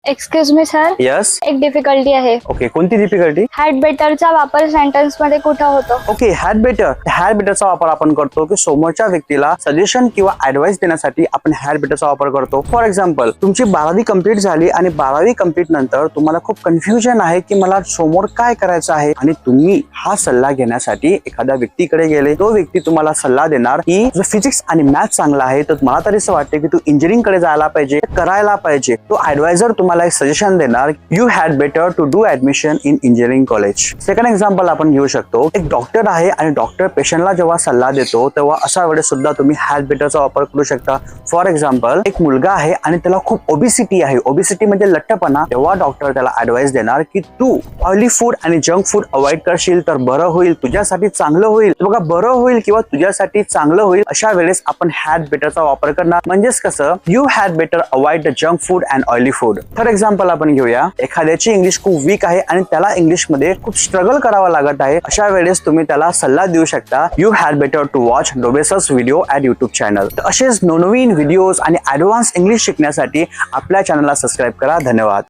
Excuse me sir, yes. एक difficulty आहे. Okay, कोणती डिफिकल्टी? हॅड बेटरचा वापर सेंटेन्स मध्ये कुठं होतो? ओके, हॅड बेटरचा वापर आपण करतो की समोरच्या व्यक्तीला सजेशन किंवा ऍडवाइस देण्यासाठी आपण हॅड बेटरचा वापर करतो. फॉर एक्झाम्पल, तुमची 12वी कंप्लीट झाली आणि 12वी कंप्लीट नंतर तुम्हाला खूप कन्फ्युजन आहे की मला समोर काय करायचं आहे आणि तुम्ही हा सल्ला घेण्यासाठी एखाद्या व्यक्तीकडे गेले. तो व्यक्ती तुम्हाला सल्ला देणार की जर फिजिक्स आणि मॅथ चांगला आहे तर मला तरी असं वाटते की तू इंजिनिअरिंग कडे जायला पाहिजे, करायला पाहिजे. तो ऍडवायझर तुम्हाला एक सजेशन देणार, you had better to do admission in engineering college. Second example आपण घेऊ शकतो, एक डॉक्टर आहे आणि डॉक्टर पेशंटला जेव्हा सल्ला देतो तेव्हा अशा वेळेस सुद्धा तुम्ही हॅड बेटरचा वापर करू शकता. फॉर एक्झाम्पल, एक मुलगा आहे आणि त्याला खूप ओबिसिटी आहे, ओबिसिटी म्हणजे लठ्ठपणा. तेव्हा डॉक्टर त्याला ऍडवाइस देणार की तू ऑइली फूड आणि जंक फूड अवॉइड करशील तर बरं होईल, तुझ्यासाठी चांगलं होईल. बघा, बरं होईल किंवा तुझ्यासाठी चांगलं होईल अशा वेळेस आपण हॅड बेटरचा वापर करणार. म्हणजेच कसं, you had better avoid the junk food and oily food. Third example आपण घेऊया, एखाद्याची इंग्लिश खूप वीक आहे आणि त्याला इंग्लिश मध्ये खूप स्ट्रगल करावा लागत आहे. अशा वेळेस तुम्ही त्याला सल्ला देऊ शकता, you had better to watch डोबेसस व्हिडिओ ॲट युट्यूब चॅनल. तर असेच नवनवीन व्हिडिओज आणि ऍडव्हान्स इंग्लिश शिकण्यासाठी आपल्या चॅनलला सबस्क्राईब करा. धन्यवाद.